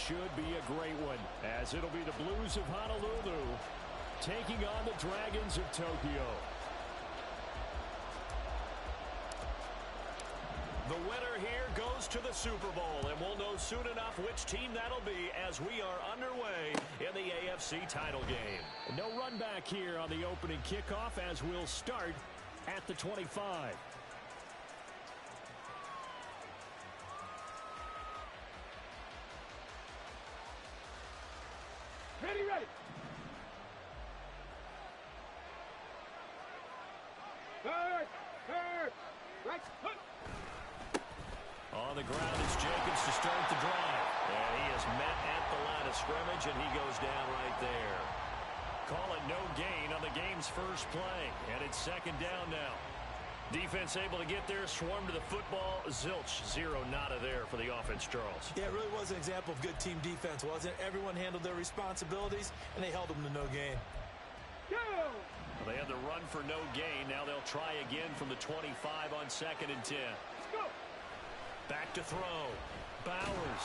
should be a great one, as it'll be the Blues of Honolulu taking on the Dragons of Tokyo. The winner here goes to the Super Bowl, and we'll know soon enough which team that'll be as we are underway in the AFC title game. No run back here on the opening kickoff as we'll start at the 25. Ready. Third. Right foot. On the ground is Jacobs to start the drive. And he is met at the line of scrimmage, and he goes down right there. Call it no gain on the game's first play. And it's second down now. Defense able to get there, swarm to the football. Zilch, zero nada there for the offense, Charles. Yeah, it really was an example of good team defense, wasn't it? Everyone handled their responsibilities, and they held them to no gain. Go! Well, they had the run for no gain. Now they'll try again from the 25 on 2nd and 10. Let's go! Back to throw. Bowers.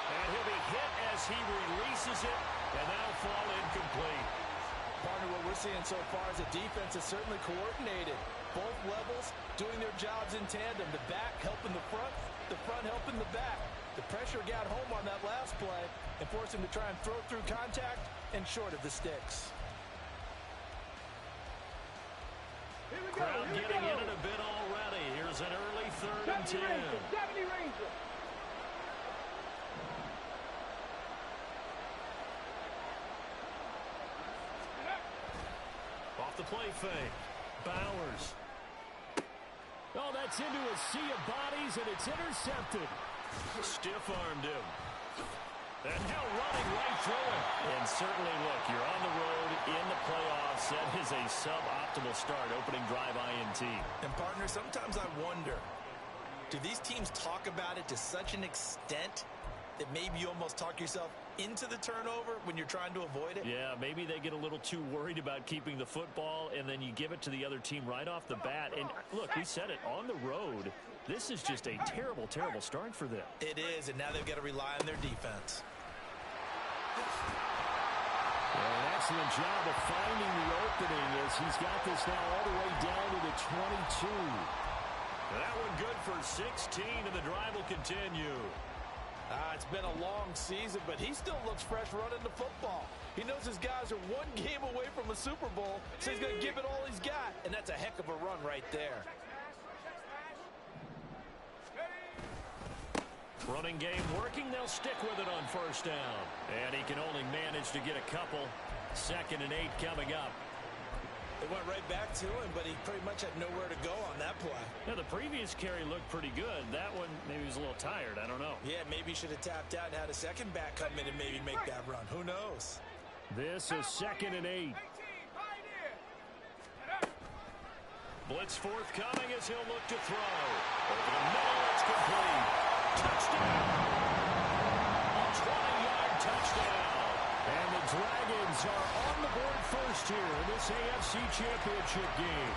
And he'll be hit as he releases it, and that'll fall incomplete. Partner, what we're seeing so far is the defense is certainly coordinated. Both levels doing their jobs in tandem. The back helping the front helping the back. The pressure got home on that last play and forced him to try and throw through contact and short of the sticks. Crowd getting in it a bit already. Here's an early 3rd and 10. 70 Ranger. Off the play fake. Bowers. Oh, that's into a sea of bodies, and it's intercepted. Stiff-armed him. And now running right through it. And certainly, look, you're on the road in the playoffs. That is a suboptimal start, opening drive INT. And, partner, sometimes I wonder, do these teams talk about it to such an extent that maybe you almost talk yourself into the turnover when you're trying to avoid it? Yeah, maybe they get a little too worried about keeping the football, and then you give it to the other team right off the bat. And, look, we said it, on the road, this is just a terrible, terrible start for them. It is, and now they've got to rely on their defense. An excellent job of finding the opening as he's got this now all the way down to the 22. That one good for 16, and the drive will continue. It's been a long season, but he still looks fresh running the football. He knows his guys are one game away from a Super Bowl, so he's going to give it all he's got, and that's a heck of a run right there. Running game working. They'll stick with it on 1st down. And he can only manage to get a couple. 2nd and 8 coming up. They went right back to him, but he pretty much had nowhere to go on that play. Now, the previous carry looked pretty good. That one, maybe he was a little tired. I don't know. Yeah, maybe he should have tapped out and had a second back come in and maybe make that run. Who knows? This is 2nd and 8. Blitz forthcoming as he'll look to throw. Over the middle, it's complete. Touchdown! A 20-yard touchdown. And the Dragons are on the board first here in this AFC Championship game.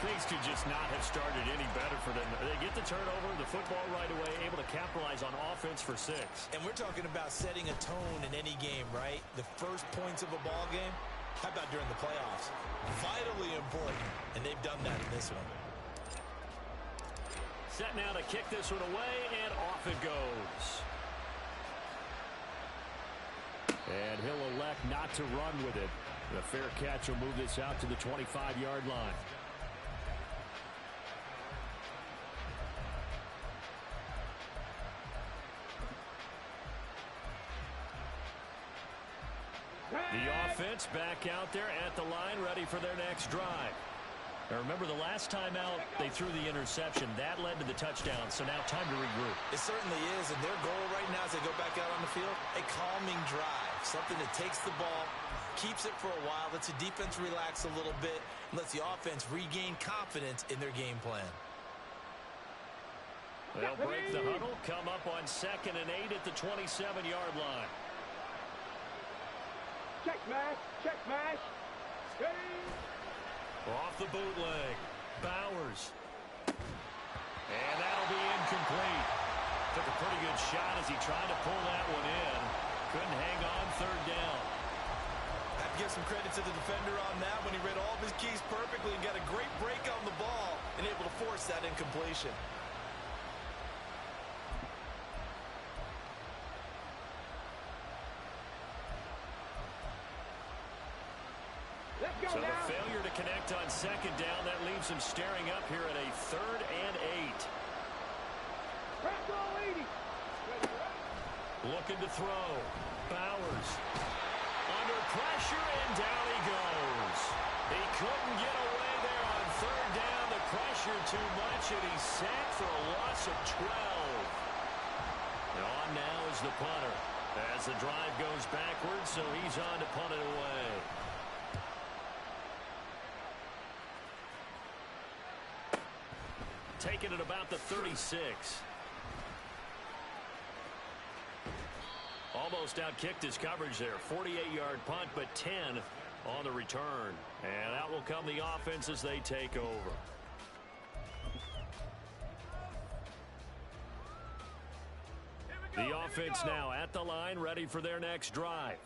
Things could just not have started any better for them. They get the turnover, the football right away, able to capitalize on offense for 6. And we're talking about setting a tone in any game, right? The first points of a ball game. How about during the playoffs? Vitally important, and they've done that in this one. Set now to kick this one away, and off it goes. And he'll elect not to run with it. The fair catch will move this out to the 25-yard line. The offense back out there at the line, ready for their next drive. Now remember, the last time out, they threw the interception. That led to the touchdown, so now time to regroup. It certainly is, and their goal right now as they go back out on the field, a calming drive. Something that takes the ball, keeps it for a while, lets the defense relax a little bit, and lets the offense regain confidence in their game plan. They'll break the huddle, come up on 2nd and 8 at the 27-yard line. Check mash. Off the bootleg. Bowers. And that'll be incomplete. Took a pretty good shot as he tried to pull that one in. Couldn't hang on third down. I'd give some credit to the defender on that when he read all of his keys perfectly and got a great break on the ball and able to force that incompletion. So the failure to connect on second down, that leaves him staring up here at a 3rd and 8. Looking to throw. Bowers. Under pressure, and down he goes. He couldn't get away there on 3rd down. The pressure too much, and he's sacked for a loss of 12. And on now is the punter. As the drive goes backwards, so he's on to punt it away. Taking it about the 36. Almost outkicked his coverage there. 48-yard punt, but 10 on the return. And out will come the offense as they take over. The offense now at the line, ready for their next drive.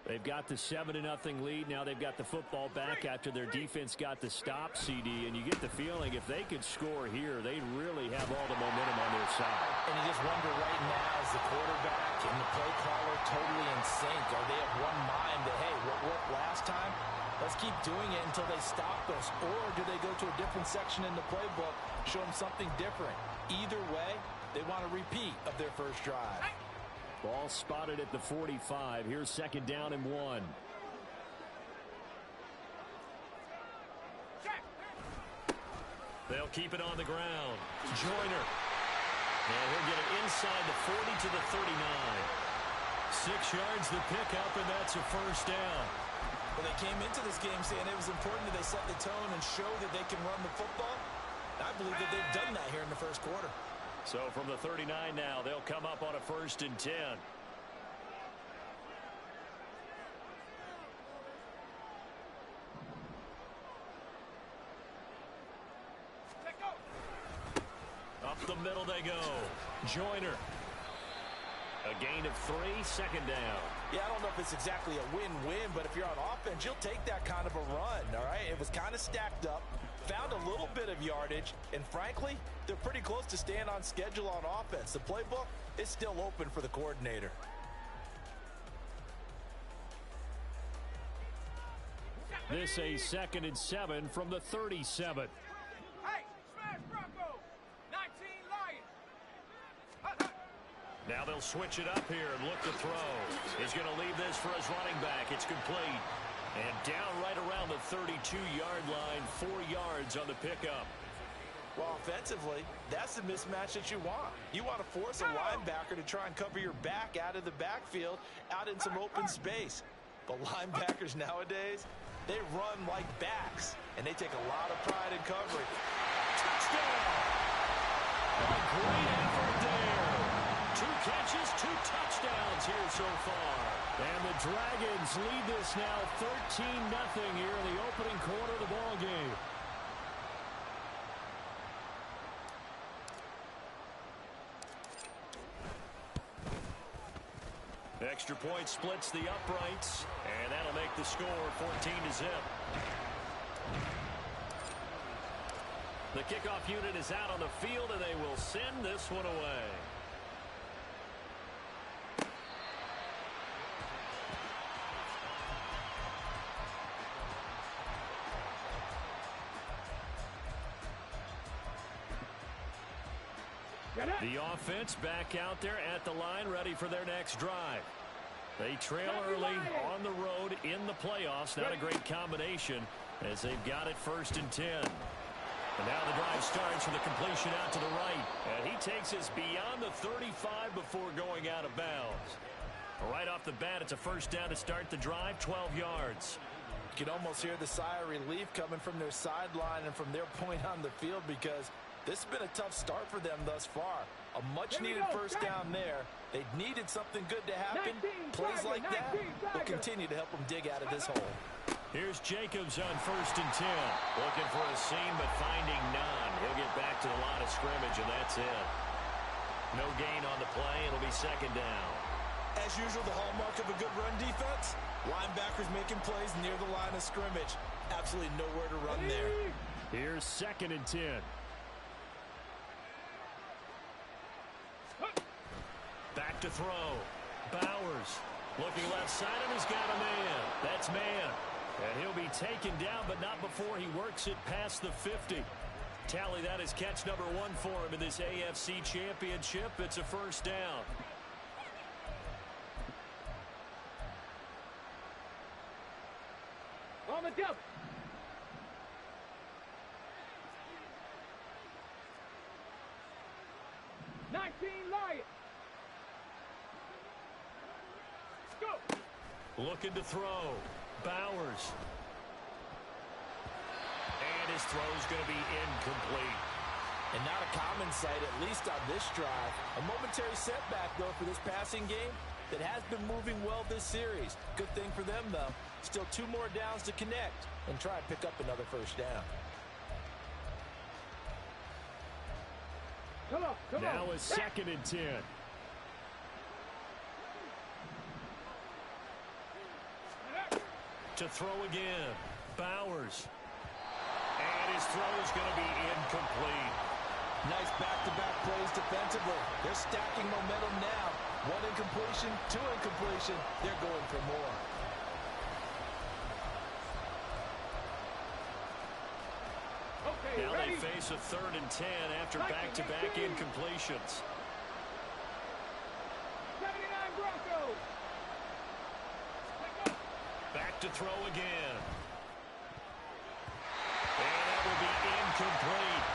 They've got the 7-0 lead. Now they've got the football back after their defense got the stop, CD. And you get the feeling if they could score here, they'd really have all the momentum on their side. And you just wonder right now, is the quarterback and the play caller totally in sync? Are they of one mind that, hey, what worked last time? Let's keep doing it until they stop us. Or do they go to a different section in the playbook, show them something different? Either way, they want a repeat of their first drive. Ball spotted at the 45. Here's 2nd down and 1. They'll keep it on the ground. Joyner. And he'll get it inside the 40 to the 39. 6 yards the pickup, and that's a first down. Well, they came into this game saying it was important that they set the tone and show that they can run the football. I believe that they've done that here in the first quarter. So from the 39 now, they'll come up on a 1st and 10. Up the middle they go. Joyner. A gain of 3, 2nd down. Yeah, I don't know if it's exactly a win-win, but if you're on offense, you'll take that kind of a run, all right? It was kind of stacked up. Found a little bit of yardage, and frankly, they're pretty close to staying on schedule on offense. The playbook is still open for the coordinator. This a 2nd and 7 from the 37. Hey, smash Bronco! 19 Lions! Now they'll switch it up here and look to throw. He's going to leave this for his running back. It's complete. And down right around the 32-yard line, 4 yards on the pickup. Well, offensively, that's the mismatch that you want. You want to force a linebacker to try and cover your back out of the backfield, out in some open space. But linebackers nowadays, they run like backs, and they take a lot of pride in covering. Touchdown! A great effort there. 2 catches, 2 touchdowns here so far. And the Dragons lead this now 13-0 here in the opening quarter of the ball game. Extra point splits the uprights, and that'll make the score 14-0. The kickoff unit is out on the field, and they will send this one away. The offense back out there at the line, ready for their next drive. They trail early on the road in the playoffs. Not a great combination as they've got it 1st and 10. And now the drive starts with a completion out to the right. And he takes us beyond the 35 before going out of bounds. Right off the bat, it's a first down to start the drive, 12 yards. You can almost hear the sigh of relief coming from their sideline and from their point on the field, because this has been a tough start for them thus far. A much-needed first down there. They needed something good to happen. Plays like that will continue to help them dig out of this hole. Here's Jacobs on 1st and 10. Looking for a seam, but finding none. He'll get back to the line of scrimmage, and that's it. No gain on the play. It'll be second down. As usual, the hallmark of a good run defense, linebackers making plays near the line of scrimmage. Absolutely nowhere to run there. Here's 2nd and 10. Back to throw. Bowers looking left side and has got a man. That's man. And he'll be taken down, but not before he works it past the 50. Tally, that is catch number 1 for him in this AFC Championship. It's a first down. On the jump. Lions. Go. Looking to throw. Bowers. And his throw's going to be incomplete. And not a common sight, at least on this drive. A momentary setback, though, for this passing game that has been moving well this series. Good thing for them, though. Still 2 more downs to connect and try and pick up another first down. Come on. Now a 2nd and 10. To throw again. Bowers. And his throw is going to be incomplete. Nice back-to-back plays defensively. They're stacking momentum now. 1 incompletion, 2 incompletion. They're going for more. Okay, now ready? they face a 3rd and 10 after back-to-back incompletions. 79 Broncos. Back to throw again. And that will be incomplete.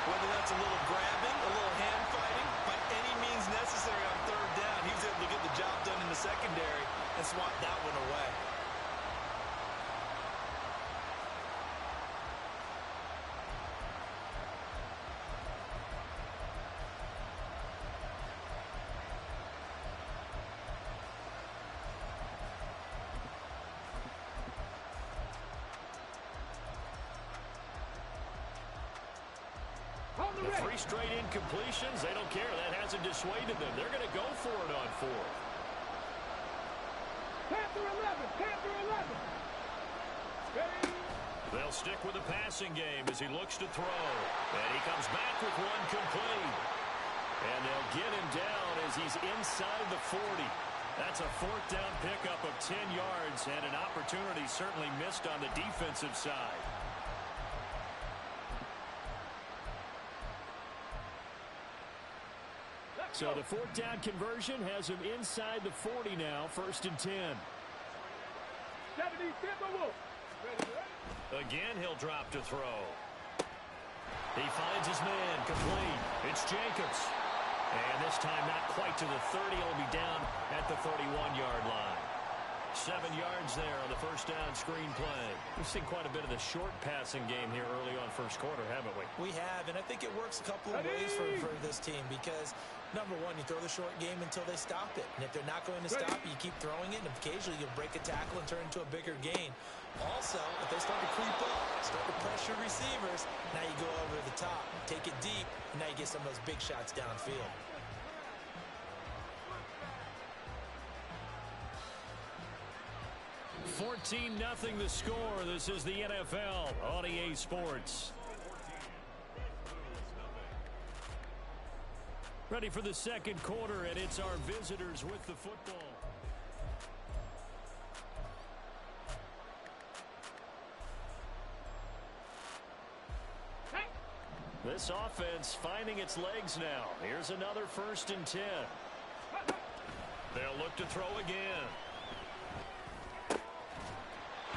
Whether that's a little grabbing, a little hand fighting, by any means necessary on 3rd down, he was able to get the job done in the secondary and swat that one away. The 3 straight incompletions, they don't care. That hasn't dissuaded them. They're going to go for it on 4th. Panther 11. Ready? They'll stick with the passing game as he looks to throw. And he comes back with 1 complete. And they'll get him down as he's inside the 40. That's a 4th down pickup of 10 yards and an opportunity certainly missed on the defensive side. So the 4th down conversion has him inside the 40 now, 1st and 10. 70 Timberwolves. Again, he'll drop to throw. He finds his man, complete. It's Jacobs. And this time not quite to the 30. He'll be down at the 31-yard line. 7 yards there on the 1st down screen play. We've seen quite a bit of the short passing game here early on 1st quarter, haven't we? We have, and I think it works a couple of ways for this team because, number one, you throw the short game until they stop it. And if they're not going to stop it, you keep throwing it, and occasionally you'll break a tackle and turn into a bigger gain. Also, if they start to creep up, start to pressure receivers, now you go over the top, take it deep, and now you get some of those big shots downfield. 14-0 the score. This is the NFL on EA Sports. Ready for the 2nd quarter, and it's our visitors with the football. This offense finding its legs now. Here's another 1st and 10. They'll look to throw again.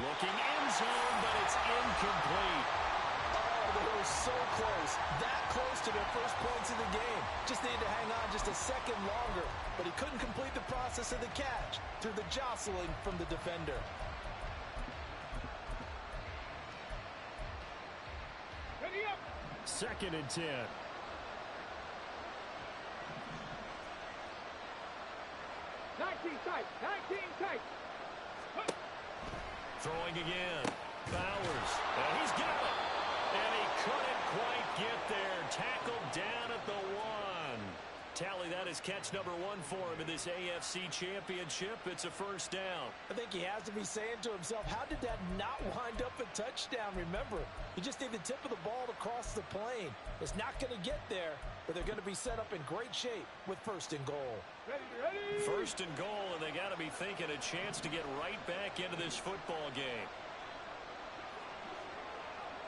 Looking end zone, but it's incomplete. Oh, they were so close. That close to their first points of the game. Just needed to hang on just a second longer. But he couldn't complete the process of the catch through the jostling from the defender. Ready up. 2nd and 10. Tight. 19 tight. Throwing again. Bowers. And he's got it. And he couldn't quite get there. Tackled down at the 1. tally that as catch number 1 for him in this AFC Championship. It's a first down. I think he has to be saying to himself, how did that not wind up a touchdown? Remember, you just need the tip of the ball to cross the plane. It's not going to get there, but they're going to be set up in great shape with first and goal. Ready. First and goal, and they got to be thinking a chance to get right back into this football game.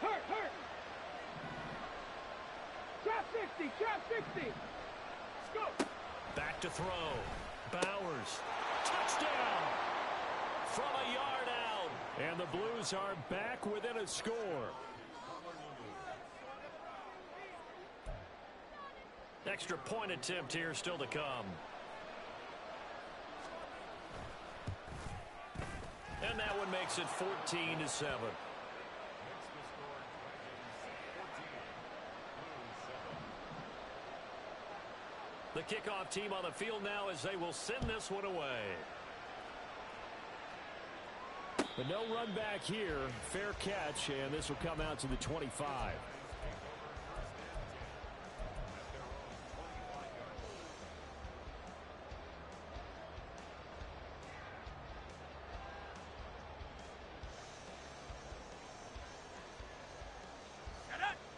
Hurt. Drop 60. Let's go. Back to throw. Bowers. Touchdown! From a yard out. And the Blues are back within a score. Extra point attempt here still to come. And that one makes it 14-7. The kickoff team on the field now as they will send this one away. But no run back here. Fair catch, and this will come out to the 25.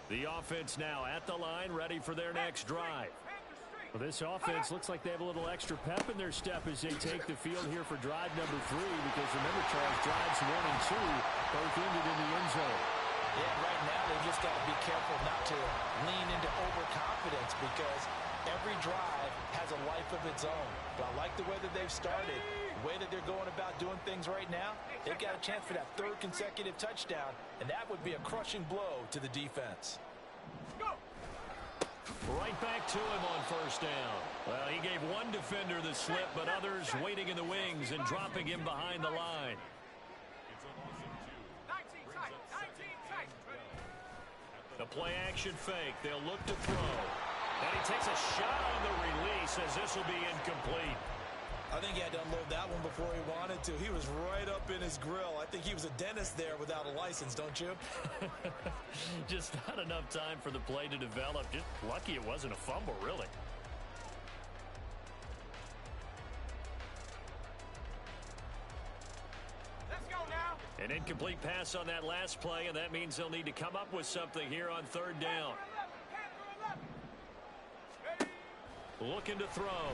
The offense now at the line, ready for their next drive. Well, this offense looks like they have a little extra pep in their step as they take the field here for drive number 3, because remember, Charles, drives 1 and 2 both ended in the end zone. Yeah, right now they just got to be careful not to lean into overconfidence, because every drive has a life of its own. But I like the way that they've started, the way that they're going about doing things right now. They've got a chance for that 3rd consecutive touchdown, and that would be a crushing blow to the defense. Right back to him on first down. Well, he gave one defender the slip, but others waiting in the wings and dropping him behind the line. 19 tight. The play action fake. They'll look to throw. And he takes a shot on the release as this will be incomplete. I think he had to unload that one before he wanted to. He was right up in his grill. I think he was a dentist there without a license, don't you? Just not enough time for the play to develop. Just lucky it wasn't a fumble, really. Let's go now. An incomplete pass on that last play, and that means they'll need to come up with something here on 3rd down. Looking to throw.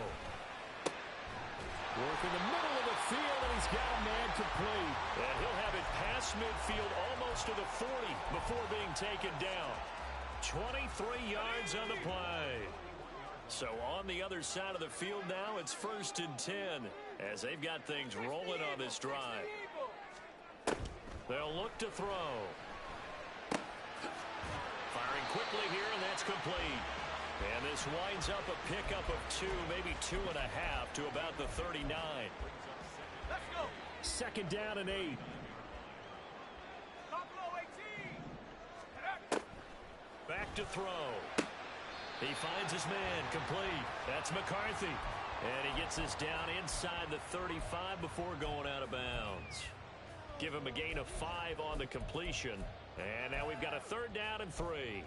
Work in the middle of the field, and he's got a man complete. And he'll have it past midfield almost to the 40 before being taken down. 23 yards on the play. So on the other side of the field now, it's 1st and 10 as they've got things rolling on this drive. They'll look to throw. Firing quickly here, and that's complete. And this winds up a pickup of 2, maybe 2.5 to about the 39. Let's go. 2nd down and 8. Buffalo 18. Back to throw. He finds his man complete. That's McCarthy. And he gets this down inside the 35 before going out of bounds. Give him a gain of 5 on the completion. And now we've got a 3rd down and 3.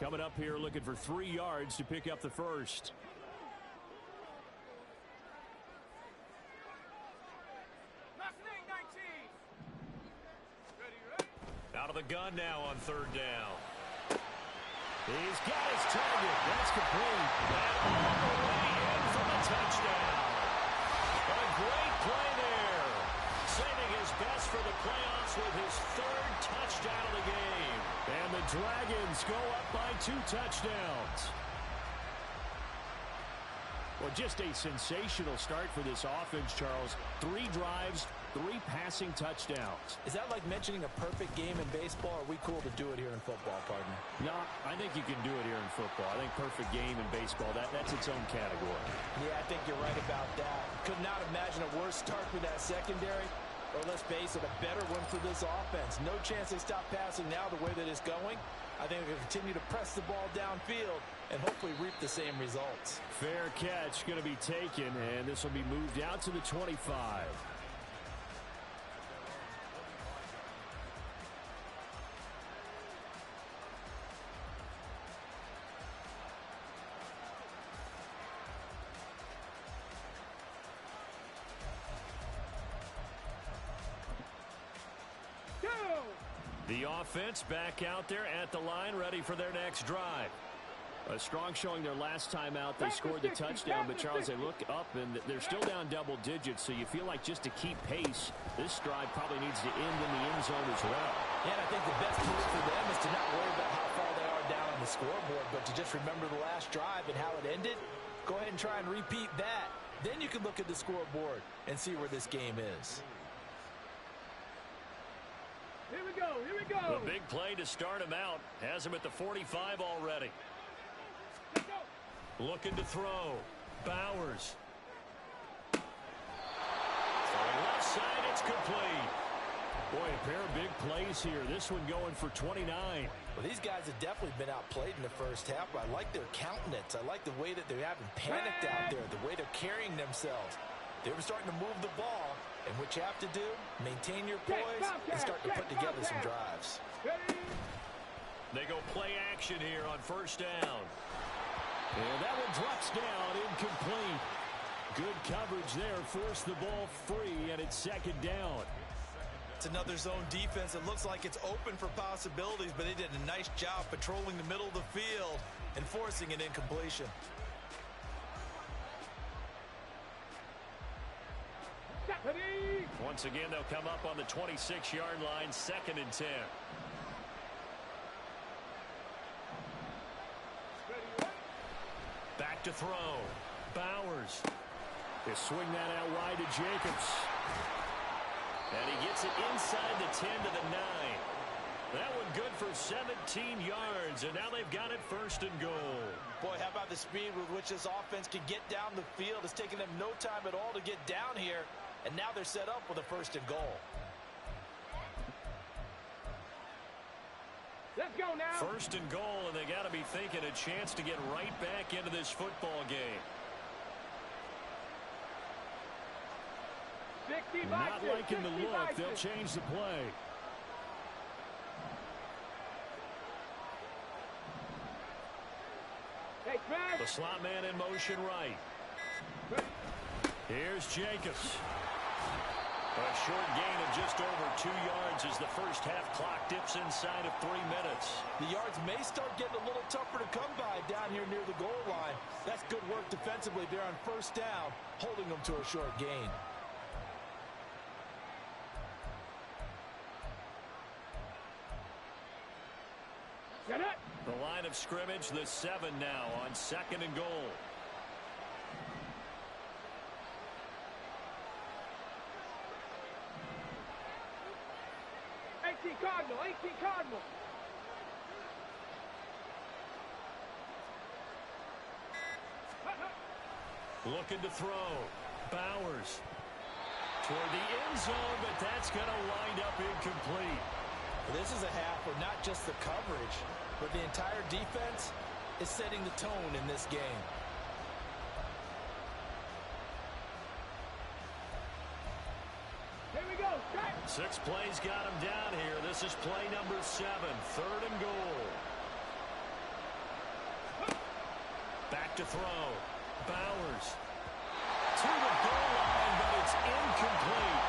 Coming up here looking for 3 yards to pick up the first. Out of the gun now on 3rd down. He's got his target. That's complete. And all the way in for the touchdown. A great play there. Saving his best for the playoffs with his 3rd touchdown of the game. And the Dragons go up by 2 touchdowns. Well, just a sensational start for this offense, Charles. 3 drives, 3 passing touchdowns. Is that like mentioning a perfect game in baseball? Or are we cool to do it here in football, partner? No, I think you can do it here in football. I think perfect game in baseball, that's its own category. Yeah, I think you're right about that. Could not imagine a worse start for that secondary. Or let's face it, a better one for this offense. No chance they stop passing now the way that it's going. I think they'll continue to press the ball downfield and hopefully reap the same results. Fair catch going to be taken, and this will be moved out to the 25. The offense back out there at the line, ready for their next drive. A strong showing their last time out. They scored the touchdown, but Charles, they look up and they're still down double digits, so you feel like just to keep pace, this drive probably needs to end in the end zone as well. Yeah, and I think the best move for them is to not worry about how far they are down on the scoreboard, but to just remember the last drive and how it ended. Go ahead and try and repeat that. Then you can look at the scoreboard and see where this game is. Here we go. Here we go. The big play to start him out. Has him at the 45 already. Let's go. Looking to throw. Bowers. Left side, it's complete. Boy, a pair of big plays here. This one going for 29. Well, these guys have definitely been outplayed in the first half, but I like their countenance. I like the way that they haven't panicked out there, the way they're carrying themselves. They were starting to move the ball, and what you have to do, maintain your poise and start to put together some drives. They go play action here on first down. And that one drops down, incomplete. Good coverage there, forced the ball free, and it's second down. It's another zone defense. It looks like it's open for possibilities, but they did a nice job patrolling the middle of the field and forcing an incompletion. Once again, they'll come up on the 26-yard line, 2nd and 10. Back to throw. Bowers. They swing that out wide to Jacobs. And he gets it inside the 10 to the 9. That one good for 17 yards, and now they've got it 1st and goal. Boy, how about the speed with which this offense can get down the field? It's taken them no time at all to get down here, and now they're set up with a 1st and goal. Let's go now. 1st and goal, and they got to be thinking a chance to get right back into this football game. Not liking the look. They'll change the play. The slot man in motion right. Here's Jacobs. A short gain of just over 2 yards as the first half clock dips inside of 3 minutes. The yards may start getting a little tougher to come by down here near the goal line. That's good work defensively there on 1st down, holding them to a short gain. The line of scrimmage, the 7 now on 2nd and goal. Cardinal, 18 Cardinal. Looking to throw. Bowers. Toward the end zone, but that's going to wind up incomplete. This is a half where not just the coverage, but the entire defense is setting the tone in this game. Here we go. 6 plays got him down here. This is play number 7, 3rd and goal. Back to throw. Bowers. To the goal line, but it's incomplete.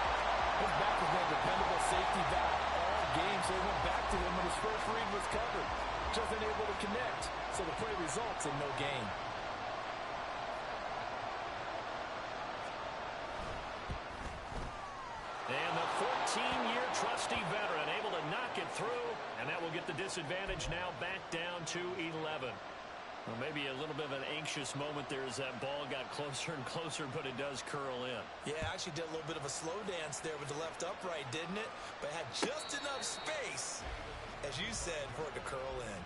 His back has been a dependable safety back all game, so he went back to him when his first read was covered. Just unable to connect, so the play results in no gain. And the 14-year trusty veteran able to knock it through, and that will get the disadvantage now back down to 11. Well, maybe a little bit of an anxious moment there as that ball got closer and closer, but it does curl in. Yeah, actually did a little bit of a slow dance there with the left upright, didn't it? But had just enough space, as you said, for it to curl in.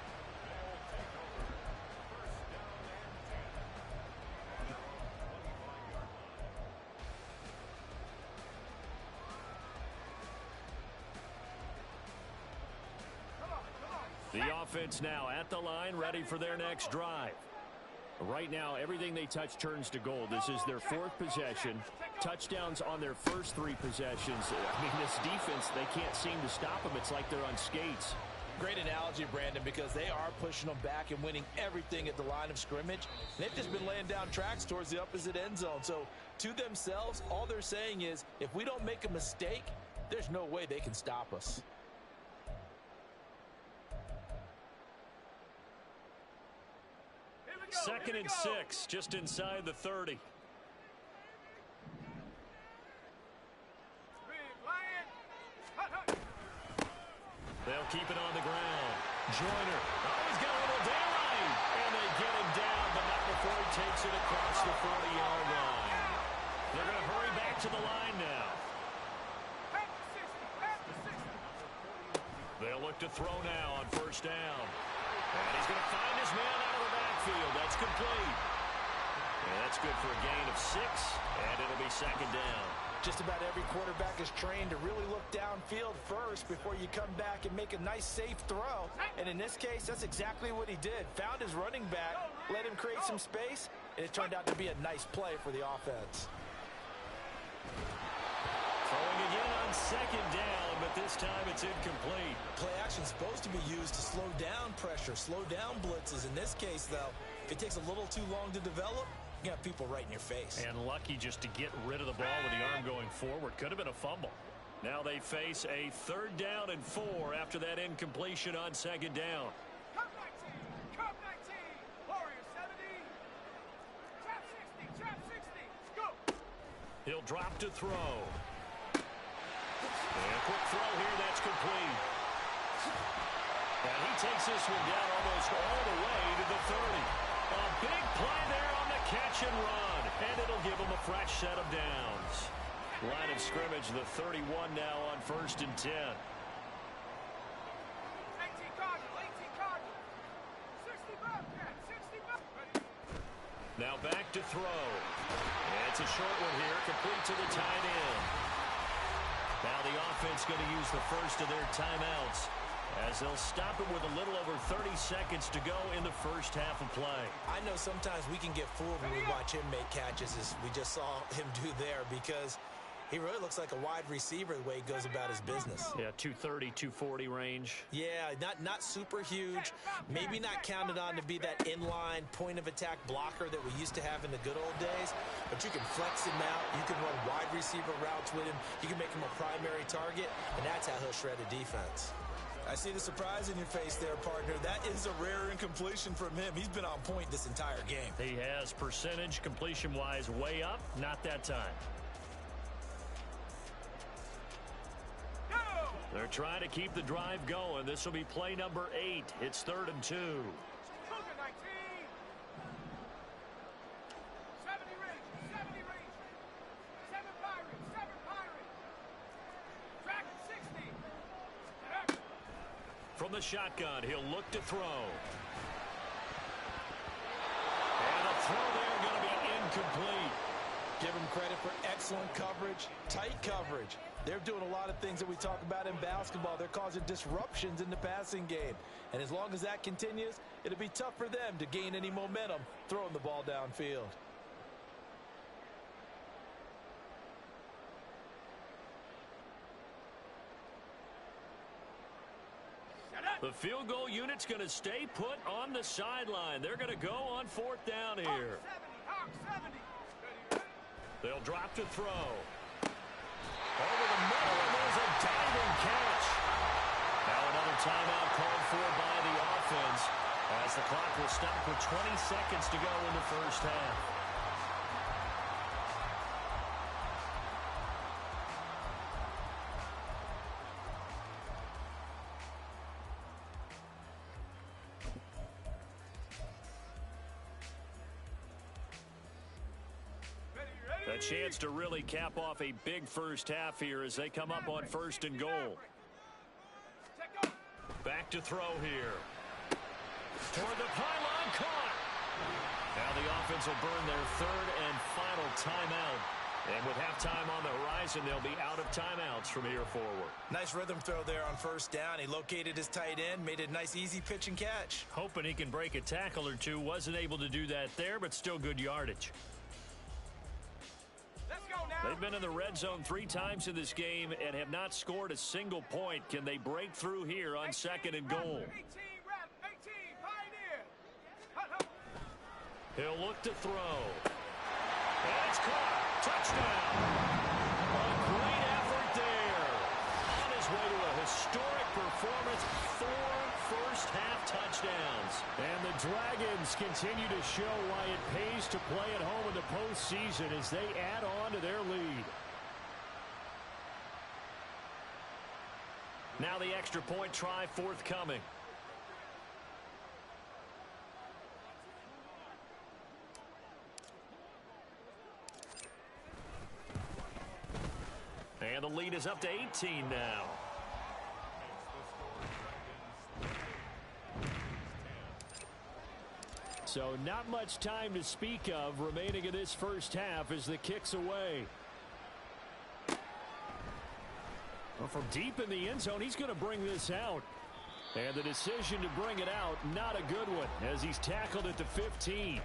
The offense now at the line, ready for their next drive. Right now, everything they touch turns to gold. This is their 4th possession. Touchdowns on their first 3 possessions. I mean, this defense, they can't seem to stop them. It's like they're on skates. Great analogy, Brandon, because they are pushing them back and winning everything at the line of scrimmage. They've just been laying down tracks towards the opposite end zone. So, to themselves, all they're saying is, if we don't make a mistake, there's no way they can stop us. Second and 6, just inside the 30. They'll keep it on the ground. Joyner. Oh, he's got a little daylight. And they get him down, but not before he takes it across the 40-yard line. They're going to hurry back to the line now. They'll look to throw now on first down. And he's going to find his man out of the backfield. That's complete. And that's good for a gain of 6, and it'll be second down. Just about every quarterback is trained to really look downfield first before you come back and make a nice, safe throw. And in this case, that's exactly what he did. Found his running back, let him create some space, and it turned out to be a nice play for the offense. Throwing again on second down, but this time it's incomplete. Play action is supposed to be used to slow down pressure, slow down blitzes. In this case, though, if it takes a little too long to develop, you got people right in your face. And lucky just to get rid of the ball with the arm going forward. Could have been a fumble. Now they face a 3rd down and 4 after that incompletion on second down. Come 19, come 19, Warrior 70, trap 60, go. He'll drop to throw. And a quick throw here, that's complete. And he takes this one down almost all the way to the 30. A big play there on the catch and run. And it'll give him a fresh set of downs. Line of scrimmage, the 31 now on 1st and 10. 18 Cardinal, 18 Cardinal. 60 Bobcat, 60 Bobcat. Now back to throw. And it's a short one here, complete to the tight end. Now the offense going to use the first of their timeouts as they'll stop it with a little over 30 seconds to go in the first half of play. I know sometimes we can get fooled when we watch him make catches, as we just saw him do there, because he really looks like a wide receiver the way he goes about his business. Yeah, 230, 240 range. Yeah, not super huge. Maybe not counted on to be that inline point-of-attack blocker that we used to have in the good old days, but you can flex him out. You can run wide receiver routes with him. You can make him a primary target, and that's how he'll shred a defense. I see the surprise in your face there, partner. That is a rare incompletion from him. He's been on point this entire game. He has percentage completion-wise way up. Not that time. They're trying to keep the drive going. This will be play number 8. It's 3rd and 2. Cougar 19. 70 Rangers, 70 Rangers. 7 Pirates, 7 Pirates. Dragon 60. From the shotgun, he'll look to throw. And a throw there going to be incomplete. Give him credit for excellent coverage, tight coverage. They're doing a lot of things that we talk about in basketball. They're causing disruptions in the passing game. And as long as that continues, it'll be tough for them to gain any momentum throwing the ball downfield. The field goal unit's going to stay put on the sideline. They're going to go on 4th down here. Hawk 70. They'll drop to throw. Over the middle, and there's a diving catch. Now another timeout called for by the offense as the clock will stop with 20 seconds to go in the first half. A chance to really cap off a big first half here as they come up on 1st and goal. Back to throw here. Toward the pylon, caught. Now the offense will burn their 3rd and final timeout. And with halftime on the horizon, they'll be out of timeouts from here forward. Nice rhythm throw there on 1st down. He located his tight end, made it a nice easy pitch and catch. Hoping he can break a tackle or two. Wasn't able to do that there, but still good yardage. They've been in the red zone 3 times in this game and have not scored a single point. Can they break through here on 2nd and goal? 18, Pioneer. He'll look to throw. And it's caught. Touchdown. A great effort there. On his way to a historic performance. 4 first half touchdowns. And the Dragons continue to show why it pays to play at home in the postseason as they add on to their lead. Now the extra point try forthcoming. And the lead is up to 18 now. So not much time to speak of remaining in this first half as the kick's away. Well, from deep in the end zone, he's going to bring this out. And the decision to bring it out, not a good one, as he's tackled at the 15.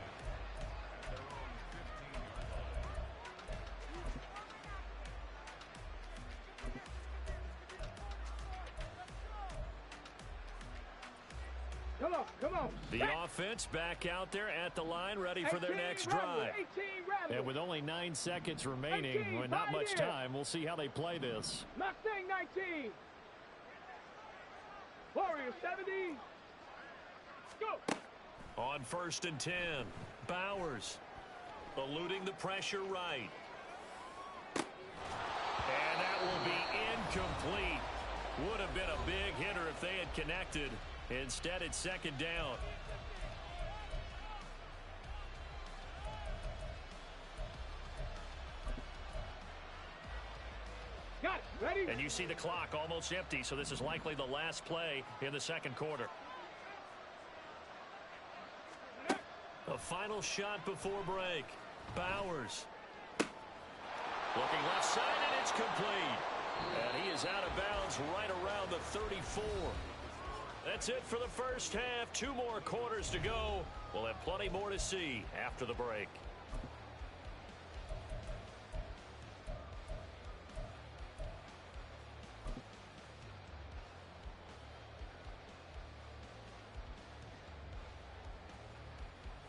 Come on. The offense back out there at the line, ready for their next drive. And with only 9 seconds remaining, with not much time, we'll see how they play this. Mustang 19. Warrior 70. Go. On 1st and 10, Bowers eluding the pressure right. And that will be incomplete. Would have been a big hitter if they had connected. Instead, it's 2nd down. Got it. Ready? And you see the clock almost empty, so this is likely the last play in the 2nd quarter. A final shot before break. Bowers. Looking left side, and it's complete. And he is out of bounds right around the 34. That's it for the first half. 2 more quarters to go. We'll have plenty more to see after the break.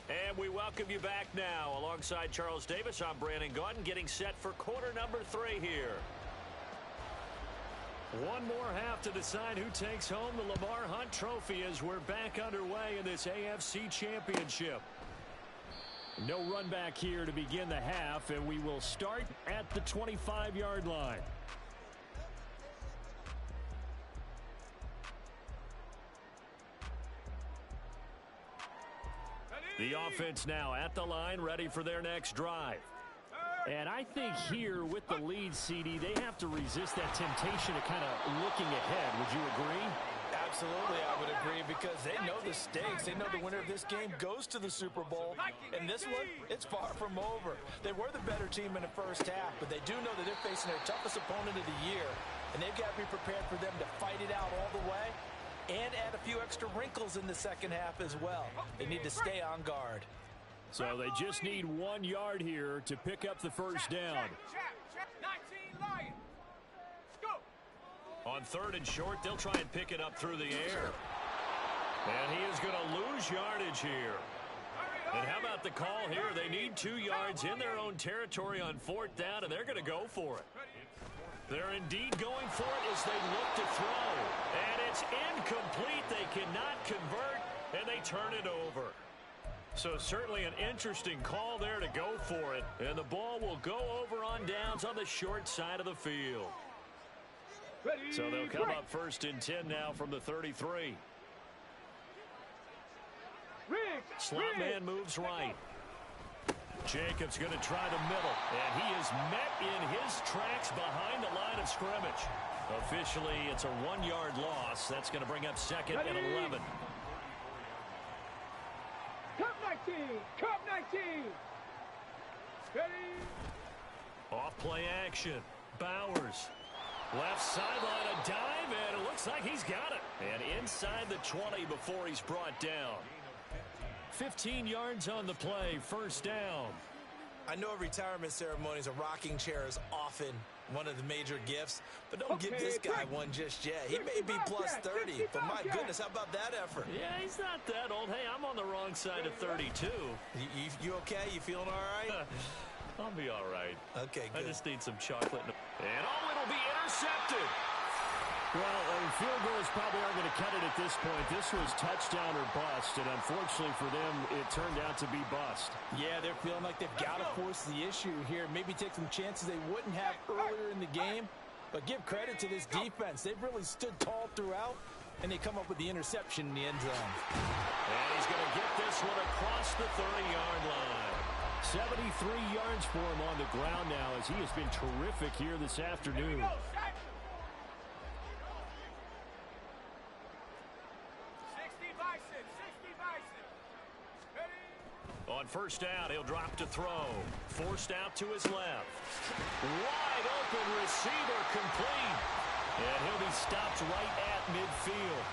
And we welcome you back now. Alongside Charles Davis, I'm Brandon Gaudin, getting set for quarter number 3 here. One more half to decide who takes home the Lamar Hunt Trophy as we're back underway in this AFC Championship. No run back here to begin the half, and we will start at the 25-yard line. The offense now at the line, ready for their next drive. And I think here with the lead, CD, they have to resist that temptation of kind of looking ahead. Would you agree? Absolutely, I would agree, because they know the stakes. They know the winner of this game goes to the Super Bowl. And this one, it's far from over. They were the better team in the first half, but they do know that they're facing their toughest opponent of the year. And they've got to be prepared for them to fight it out all the way and add a few extra wrinkles in the second half as well. They need to stay on guard. So they just need 1 yard here to pick up the first down. 19 Lions. Go. On 3rd and short, they'll try and pick it up through the air. And he is going to lose yardage here. And how about the call here? They need 2 yards in their own territory on 4th down, and they're going to go for it. They're indeed going for it as they look to throw. And it's incomplete. They cannot convert, and they turn it over. So certainly an interesting call there to go for it. And the ball will go over on downs on the short side of the field. So they'll come up 1st and 10 now from the 33. Slot man moves right. Jacobs going to try the middle. And he is met in his tracks behind the line of scrimmage. Officially, it's a 1-yard loss. That's going to bring up 2nd and 11. Cup 19. Cup 19. Ready. Off play action. Bowers. Left sideline, a dive, and it looks like he's got it. And inside the 20 before he's brought down. 15 yards on the play, 1st down. I know at retirement ceremonies, a rocking chair is often one of the major gifts, but don't give this guy one just yet. He may be plus 30, but my goodness, how about that effort? Yeah, he's not that old. Hey, I'm on the wrong side of 32. You okay? You feeling all right? I'll be all right. Okay, good. I just need some chocolate. And it'll be intercepted. Well, field goals probably aren't going to cut it at this point. This was touchdown or bust, and unfortunately for them, it turned out to be bust. Yeah, they're feeling like they've got to force the issue here. Maybe take some chances they wouldn't have earlier in the game. But give credit to this defense. They've really stood tall throughout, and they come up with the interception in the end zone. And he's going to get this one across the 30-yard line. 73 yards for him on the ground now as he has been terrific here this afternoon. On first down, he'll drop to throw. Forced out to his left. Wide open receiver complete. And he'll be stopped right at midfield.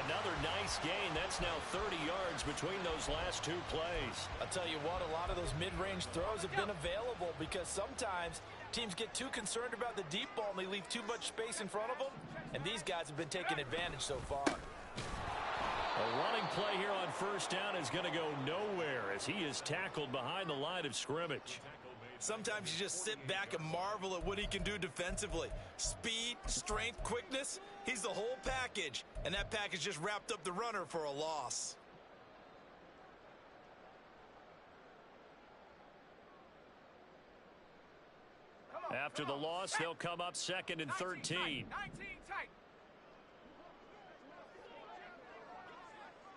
Another nice gain. That's now 30 yards between those last two plays. I'll tell you what, a lot of those mid-range throws have been available because sometimes teams get too concerned about the deep ball and they leave too much space in front of them. And these guys have been taking advantage so far. A running play here on first down is going to go nowhere as he is tackled behind the line of scrimmage. Sometimes you just sit back and marvel at what he can do defensively. Speed, strength, quickness, he's the whole package. And that package just wrapped up the runner for a loss. After the loss, they'll come up second and 13. 19 tight.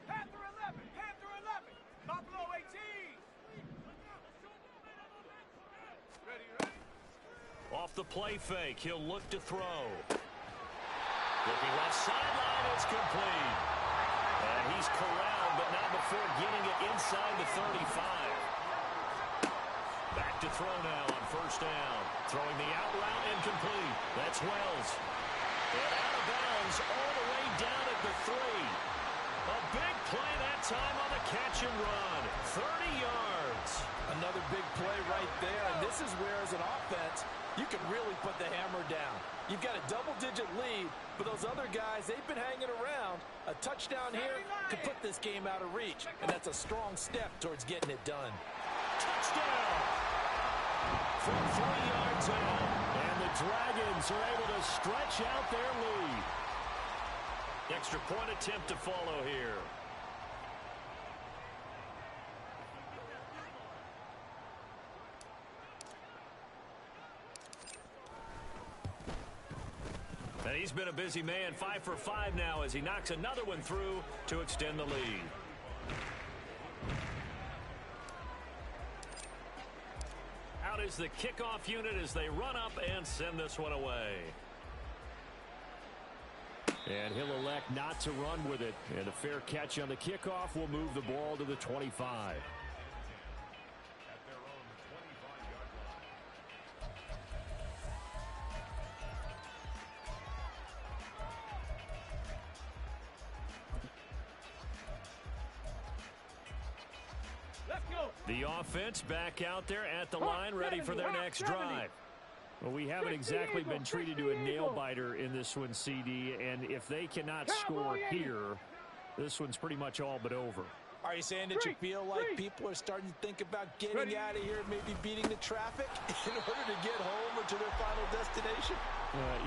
Panther 11. Panther 11. Buffalo 18. Ready. Off the play fake, he'll look to throw. Looking left sideline, it's complete. And he's corralled, but not before getting it inside the 35. Back to throw now on first down. Throwing the out route incomplete. That's Wells. And out of bounds all the way down at the 3. A big play that time on the catch and run. 30 yards. Another big play right there. And this is where, as an offense, you can really put the hammer down. You've got a double-digit lead, but those other guys, they've been hanging around. A touchdown here could put this game out of reach, and that's a strong step towards getting it done. Touchdown! From 3 yards out, and the Dragons are able to stretch out their lead. Extra point attempt to follow here. And he's been a busy man, 5 for 5 now as he knocks another one through to extend the lead. Out is the kickoff unit as they run up and send this one away. And he'll elect not to run with it. And a fair catch on the kickoff will move the ball to the 25. The offense back out there at the line, ready for their next drive. Well, we haven't exactly been treated to a nail-biter in this one, CD, and if they cannot score here, this one's pretty much all but over. Are you saying that you feel like people are starting to think about getting out of here, maybe beating the traffic in order to get home or to their final destination?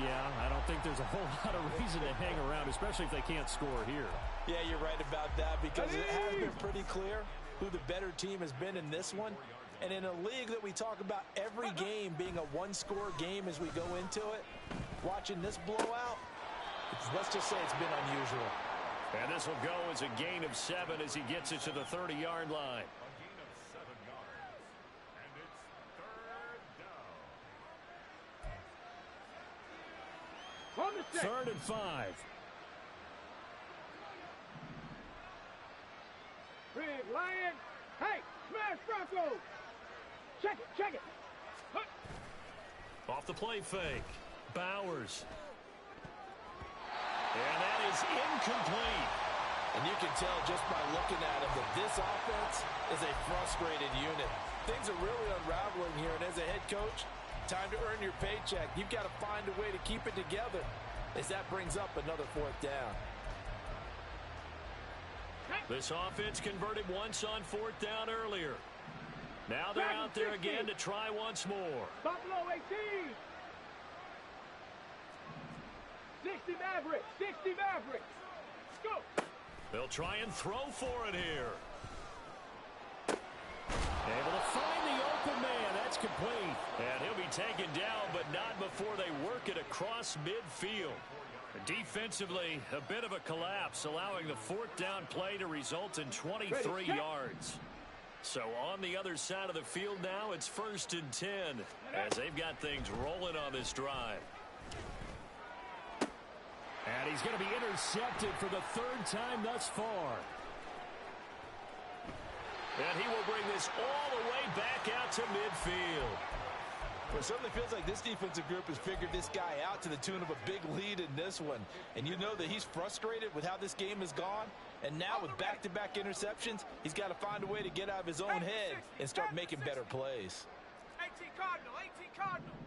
Yeah, I don't think there's a whole lot of reason to hang around, especially if they can't score here. Yeah, you're right about that because it has been pretty clear who the better team has been in this one. And in a league that we talk about every game being a one-score game as we go into it, watching this blowout, let's just say it's been unusual. And this will go as a gain of 7 as he gets it to the 30-yard line. Third and 5. Big Lion. Hey, smash Bronco. Check it. Off the play fake. Bowers. And that is incomplete. And you can tell just by looking at him that this offense is a frustrated unit. Things are really unraveling here, and as a head coach, time to earn your paycheck. You've got to find a way to keep it together as that brings up another 4th down. This offense converted once on 4th down earlier. Now they're out there again to try once more. Buffalo 18. 60 Mavericks. 60 Mavericks. Go. They'll try and throw for it here. Able to find the open man. That's complete. And he'll be taken down, but not before they work it across midfield. Defensively, a bit of a collapse, allowing the fourth down play to result in 23 yards. So on the other side of the field now, it's 1st and 10 as they've got things rolling on this drive. And he's going to be intercepted for the 3rd time thus far. And he will bring this all the way back out to midfield. Well, it certainly feels like this defensive group has figured this guy out to the tune of a big lead in this one. And you know that he's frustrated with how this game has gone. And now with back-to-back interceptions, he's got to find a way to get out of his own head and start making better plays. 18 Cardinal. 18 Cardinal.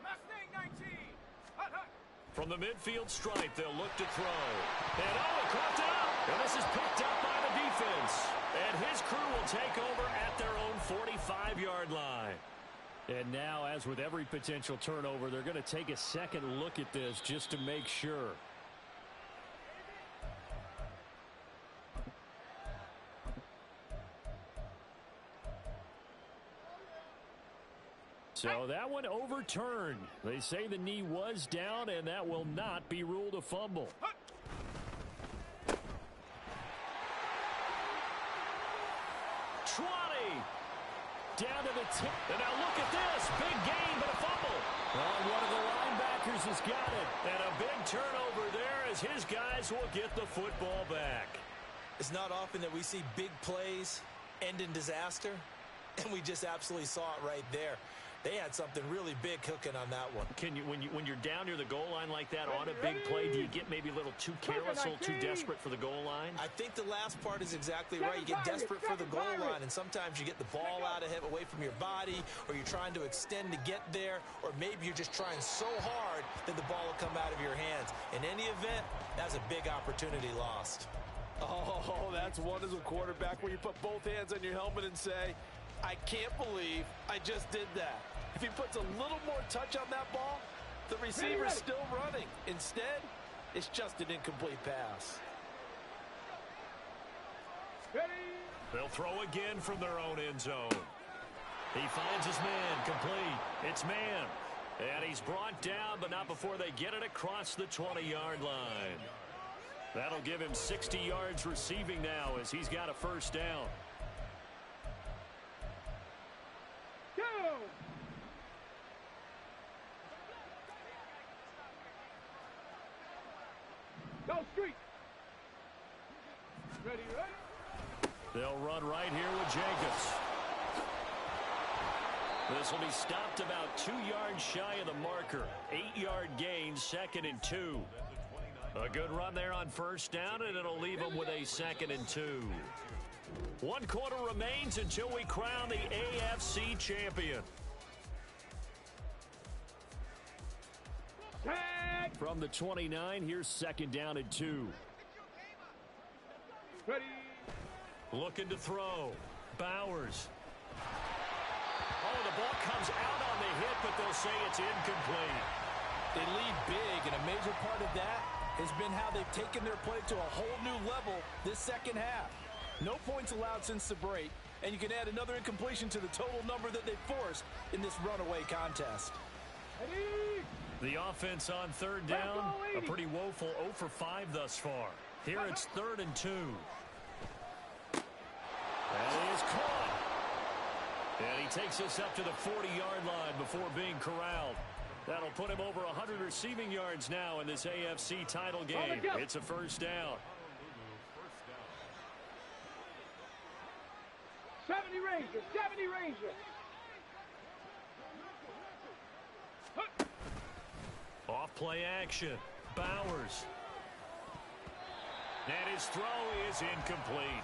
Mustang 19. Hut, hut. From the midfield stripe, they'll look to throw. And oh, it caught out. And this is picked up by the defense. And his crew will take over at their own 45-yard line. And now, as with every potential turnover, they're going to take a second look at this just to make sure. So that one overturned. They say the knee was down, and that will not be ruled a fumble. 20. Down to the 10. And now look at this. Big gain, but a fumble. Well, one of the linebackers has got it. And a big turnover there as his guys will get the football back. It's not often that we see big plays end in disaster, and we just absolutely saw it right there. They had something really big cooking on that one. Can you, when you're down near the goal line like that on a big play, do you get maybe a little too careless, a little too desperate for the goal line? I think the last part is exactly right. You get desperate for the goal line, and sometimes you get the ball out of him, away from your body, or you're trying to extend to get there, or maybe you're just trying so hard that the ball will come out of your hands. In any event, that's a big opportunity lost. Oh, that's one as a quarterback where you put both hands on your helmet and say, I can't believe I just did that. If he puts a little more touch on that ball, the receiver's still running. Instead, it's just an incomplete pass. They'll throw again from their own end zone. He finds his man, complete. It's man. And he's brought down, but not before they get it across the 20-yard line. That'll give him 60 yards receiving now as he's got a first down. Go street. Ready, right? They'll run right here with Jacobs. This will be stopped about 2 yards shy of the marker. 8-yard gain, 2nd and 2. A good run there on first down, and it'll leave them with a 2nd and 2. 1 quarter remains until we crown the AFC champion. From the 29, here's 2nd down and 2. Ready. Looking to throw. Bowers. Oh, the ball comes out on the hit, but they'll say it's incomplete. They lead big, and a major part of that has been how they've taken their play to a whole new level this second half. No points allowed since the break, and you can add another incompletion to the total number that they forced in this runaway contest. Ready. The offense on 3rd down, a pretty woeful 0 for 5 thus far. Here it's 3rd and 2. And he is caught. And he takes us up to the 40-yard line before being corralled. That'll put him over 100 receiving yards now in this AFC title game. It's a first down. 70 Rangers. 70 Rangers. Off play action. Bowers. And his throw is incomplete.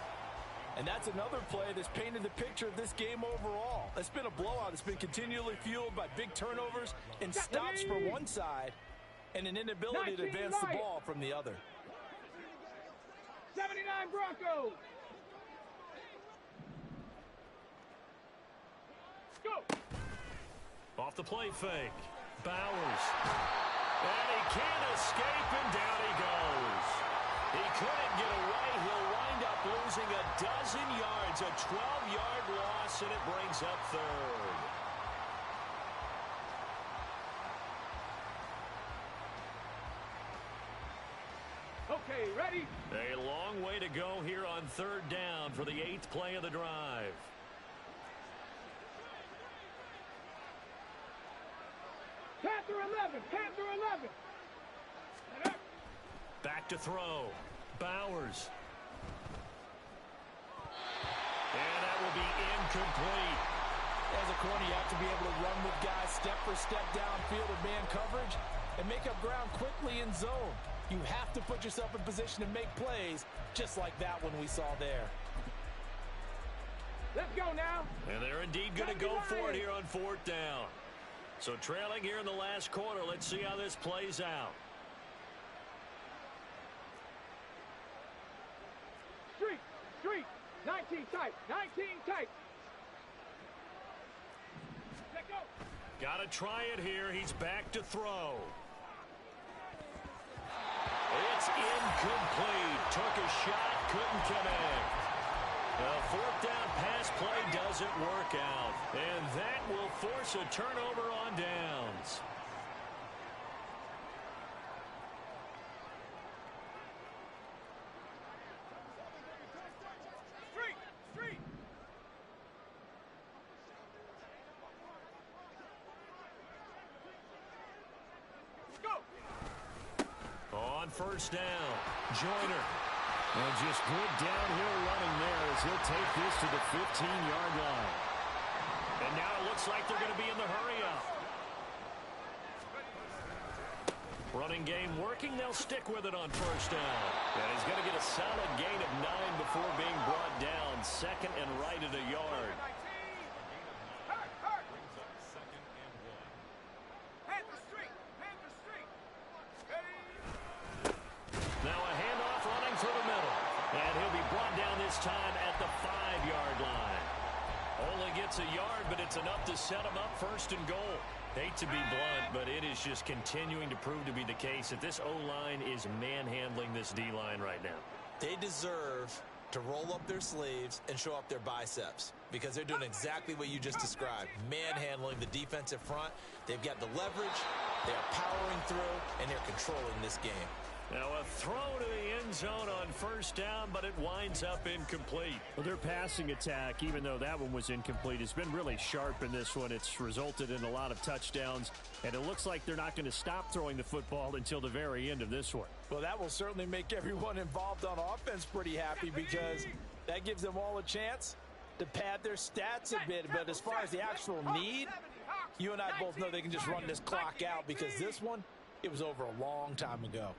And that's another play that's painted the picture of this game overall. It's been a blowout. It's been continually fueled by big turnovers and stops from one side and an inability to advance the ball from the other. 79 Broncos. Off the play fake. Bowers. And he can't escape, and down he goes. He couldn't get away. He'll wind up losing a dozen yards, a 12-yard loss, and it brings up third. Okay, ready? A long way to go here on third down for the 8th play of the drive. Panther 11, Panther 11. Back to throw. Bowers. And that will be incomplete. As a corner, you have to be able to run with guys step for step downfield of man coverage and make up ground quickly in zone. You have to put yourself in position to make plays just like that one we saw there. Let's go now. And they're indeed going to go for it here on 4th down. So trailing here in the last quarter, let's see how this plays out. Street, 19 tight, 19 tight. Let go. Got to try it here. He's back to throw. It's incomplete. Took a shot, couldn't connect. The 4th down pass play doesn't work out. And that will force a turnover on downs. Street. Go. On 1st down, Joyner. And just good downhill running there as he'll take this to the 15-yard line. And now it looks like they're going to be in the hurry-up. Running game working. They'll stick with it on 1st down. And he's going to get a solid gain of 9 before being brought down. 2nd and right at a yard. Hurt. Panther Street. Ready. Now a handoff running through the middle. And he'll be brought down this time at the 5-yard line. Only gets a yard, but it's enough to set him up 1st and goal. Hate to be blunt, but it is just continuing to prove to be the case that this O-line is manhandling this D-line right now. They deserve to roll up their sleeves and show up their biceps because they're doing exactly what you just described, manhandling the defensive front. They've got the leverage, they're powering through, and they're controlling this game. Now a throw to the end zone on 1st down, but it winds up incomplete. Well, their passing attack, even though that one was incomplete, has been really sharp in this one. It's resulted in a lot of touchdowns, and it looks like they're not going to stop throwing the football until the very end of this one. Well, that will certainly make everyone involved on offense pretty happy because that gives them all a chance to pad their stats a bit. But as far as the actual need, you and I both know they can just run this clock out because this one, it was over a long time ago.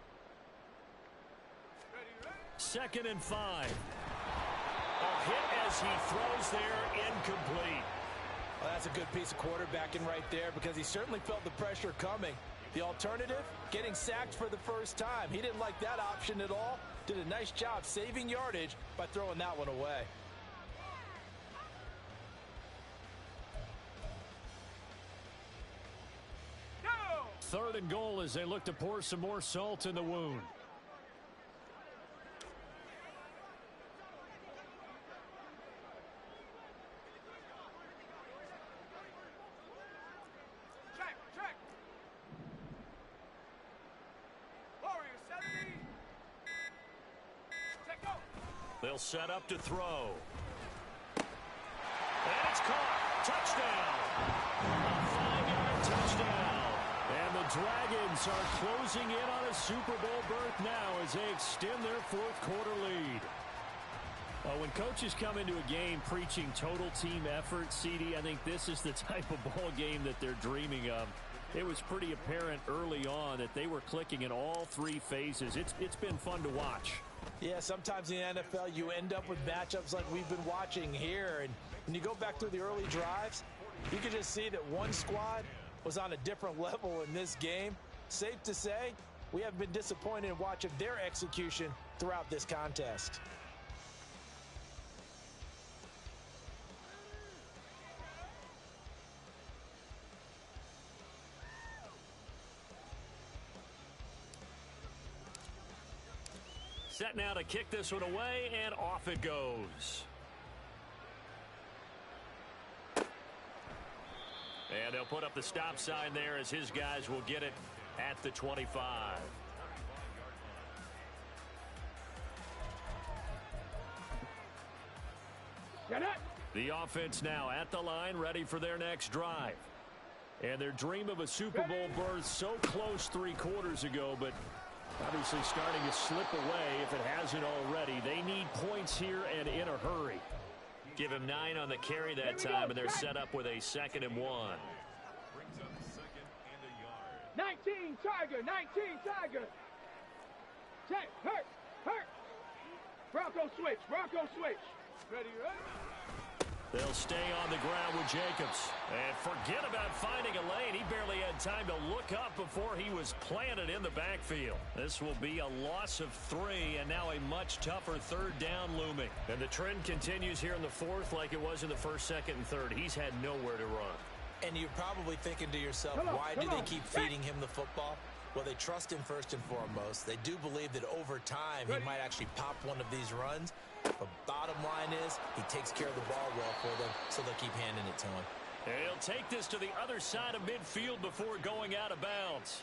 2nd and 5. A hit as he throws there, incomplete. Well, that's a good piece of quarterbacking right there because he certainly felt the pressure coming. The alternative, getting sacked for the first time. He didn't like that option at all. Did a nice job saving yardage by throwing that one away. Go. 3rd and goal as they look to pour some more salt in the wound. They'll set up to throw. And it's caught. Touchdown. A 5-yard touchdown. And the Dragons are closing in on a Super Bowl berth now as they extend their 4th quarter lead. When coaches come into a game preaching total team effort, CD, I think this is the type of ball game that they're dreaming of. It was pretty apparent early on that they were clicking in all 3 phases. It's been fun to watch. Yeah, sometimes in the NFL you end up with matchups like we've been watching here. And when you go back through the early drives, you can just see that one squad was on a different level in this game. Safe to say, we have been disappointed in watching their execution throughout this contest. Set now to kick this one away, and off it goes. And they'll put up the stop sign there as his guys will get it at the 25. The offense now at the line, ready for their next drive. And their dream of a Super Bowl berth so close 3 quarters ago, but obviously starting to slip away if it hasn't already. They need points here and in a hurry. Give him 9 on the carry that time, and they're set up with a 2nd and 1. 19 Tiger, 19 Tiger. Check, hurt. Bronco switch. Ready, right? They'll stay on the ground with Jacobs. And forget about finding a lane. He barely had time to look up before he was planted in the backfield. This will be a loss of 3, and now a much tougher 3rd down looming. And the trend continues here in the 4th like it was in the 1st, 2nd, and 3rd. He's had nowhere to run. And you're probably thinking to yourself, why do they keep feeding him the football? Well, they trust him first and foremost. They do believe that over time he might actually pop one of these runs. But bottom line is he takes care of the ball well for them, so they'll keep handing it to him. And he'll take this to the other side of midfield before going out of bounds.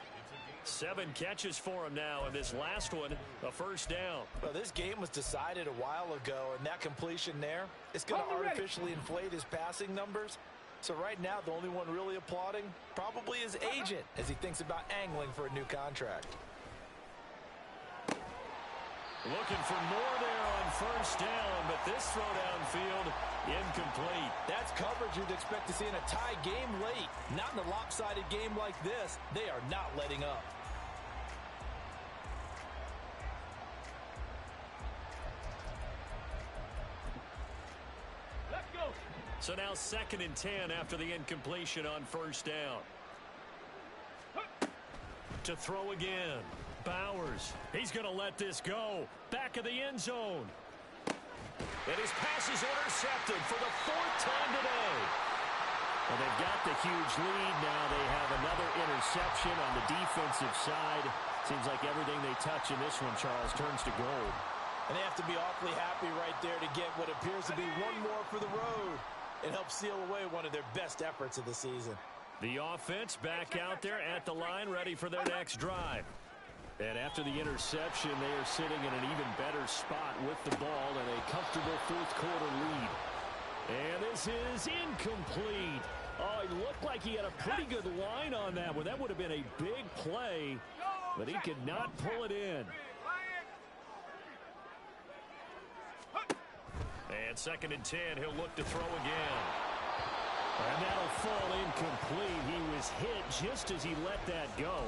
7 catches for him now, and this last one, a 1st down. Well, this game was decided a while ago, and that completion there is going to artificially inflate his passing numbers. So right now, the only one really applauding probably his agent as he thinks about angling for a new contract. Looking for more there on 1st down, but this throw downfield incomplete. That's coverage you'd expect to see in a tie game late. Not in a lopsided game like this. They are not letting up. Let's go. So now 2nd and 10 after the incompletion on 1st down. To throw again. Bowers. He's going to let this go. Back of the end zone. And his pass is intercepted for the 4th time today. Well, they've got the huge lead now. They have another interception on the defensive side. Seems like everything they touch in this one, Charles, turns to gold. And they have to be awfully happy right there to get what appears to be one more for the road. It helps seal away one of their best efforts of the season. The offense back out there at the line, ready for their next drive. And after the interception, they are sitting in an even better spot with the ball and a comfortable 4th quarter lead. And this is incomplete. Oh, it looked like he had a pretty good line on that one. That would have been a big play, but he could not pull it in. And 2nd and 10, he'll look to throw again. And that'll fall incomplete. He was hit just as he let that go.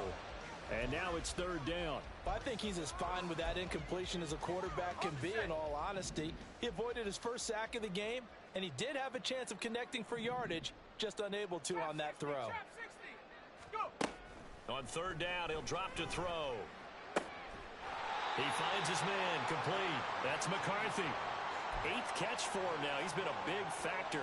And now it's 3rd down. I think he's as fine with that incompletion as a quarterback can be, in all honesty. He avoided his 1st sack of the game, and he did have a chance of connecting for yardage, just unable to on that throw. On 3rd down, he'll drop to throw. He finds his man, complete. That's McCarthy. 8th catch for him now. He's been a big factor.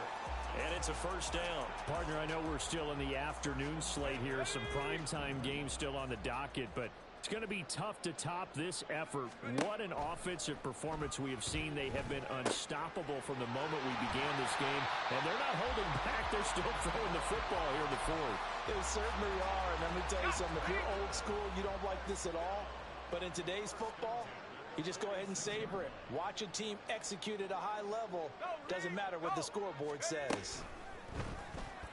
And it's a 1st down. Partner, I know we're still in the afternoon slate here. Some primetime games still on the docket, but it's going to be tough to top this effort. What an offensive performance we have seen. They have been unstoppable from the moment we began this game, and they're not holding back. They're still throwing the football here in the 4th. They certainly are, and let me tell you something. If you're old school, you don't like this at all. But in today's football, you just go ahead and savor it. Watch a team execute at a high level. Doesn't matter what the scoreboard says.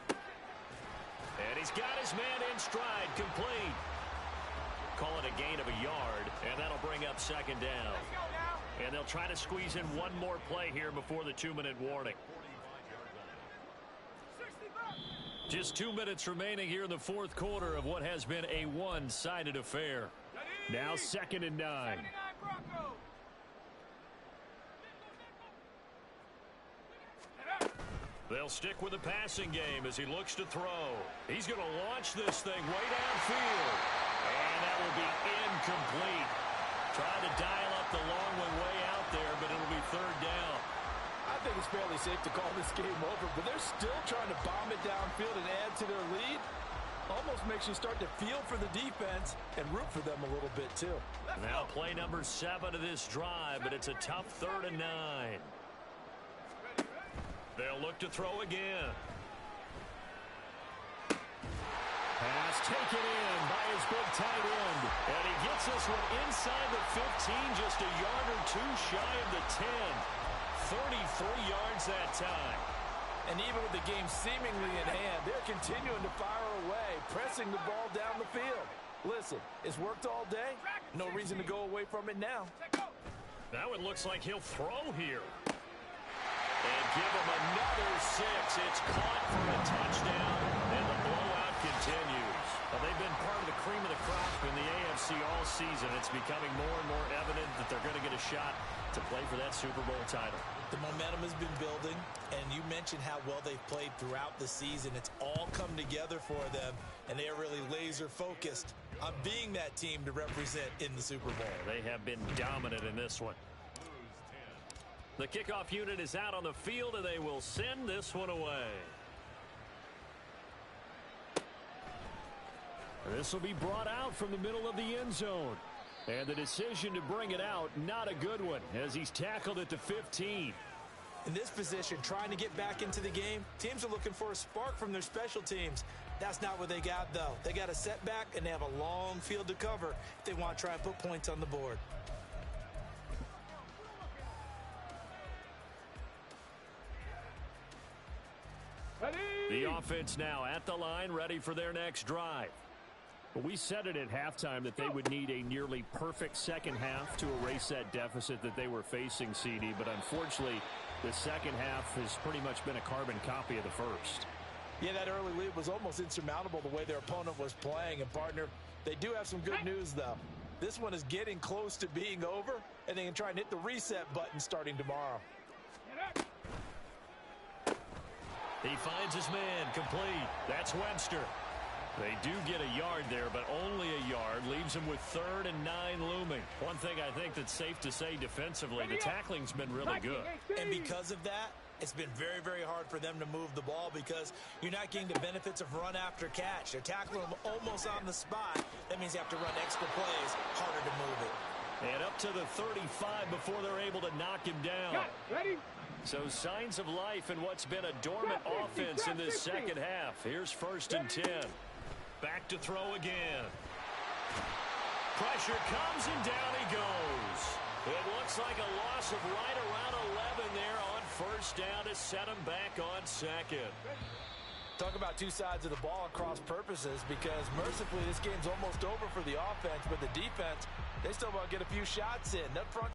And he's got his man in stride, complete. Call it a gain of a yard, and that'll bring up 2nd down. And they'll try to squeeze in one more play here before the 2-minute warning. Just 2 minutes remaining here in the 4th quarter of what has been a one-sided affair. Now 2nd and 9. They'll stick with the passing game as he looks to throw. He's going to launch this thing way downfield. And that will be incomplete. Trying to dial up the long one way out there, but it'll be 3rd down. I think it's fairly safe to call this game over, but they're still trying to bomb it downfield and add to their lead. Almost makes you start to feel for the defense and root for them a little bit, too. Now play number 7 of this drive, but it's a tough 3rd and 9. They'll look to throw again. Pass taken in by his big tight end. And he gets this one inside the 15, just a yard or 2 shy of the 10. 33 yards that time. And even with the game seemingly in hand, they're continuing to fire away, pressing the ball down the field. Listen, it's worked all day. No reason to go away from it now. Now it looks like he'll throw here. And give him another 6. It's caught for a touchdown, and the blowout continues. Well, they've been part of the cream of the crop in the AFC all season. It's becoming more and more evident that they're going to get a shot to play for that Super Bowl title. The momentum has been building, and you mentioned how well they've played throughout the season. It's all come together for them, and they are really laser-focused on being that team to represent in the Super Bowl. They have been dominant in this one. The kickoff unit is out on the field, and they will send this one away. This will be brought out from the middle of the end zone. And the decision to bring it out, not a good one, as he's tackled at the 15. In this position, trying to get back into the game, teams are looking for a spark from their special teams. That's not what they got, though. They got a setback, and they have a long field to cover if they want to try and put points on the board. The offense now at the line, ready for their next drive. But we said it at halftime that they would need a nearly perfect second half to erase that deficit that they were facing, CD. But unfortunately, the second half has pretty much been a carbon copy of the first. Yeah, that early lead was almost insurmountable the way their opponent was playing. And, partner, they do have some good news, though. This one is getting close to being over, and they can try and hit the reset button starting tomorrow. He finds his man, complete. That's Webster. They do get a yard there, but only a yard. Leaves him with 3rd and 9 looming. One thing I think that's safe to say defensively, the tackling's been really good. And because of that, it's been very, very hard for them to move the ball because you're not getting the benefits of run after catch. They're tackling them almost on the spot. That means you have to run extra plays, harder to move it. And up to the 35 before they're able to knock him down. Ready? So signs of life in what's been a dormant offense in this second half. Here's 1st and 10. Back to throw again. Pressure comes and down he goes. It looks like a loss of right around 11 there on 1st down to set him back on 2nd. Talk about two sides of the ball at cross purposes, because mercifully this game's almost over for the offense, but the defense, they still want to get a few shots in. Up front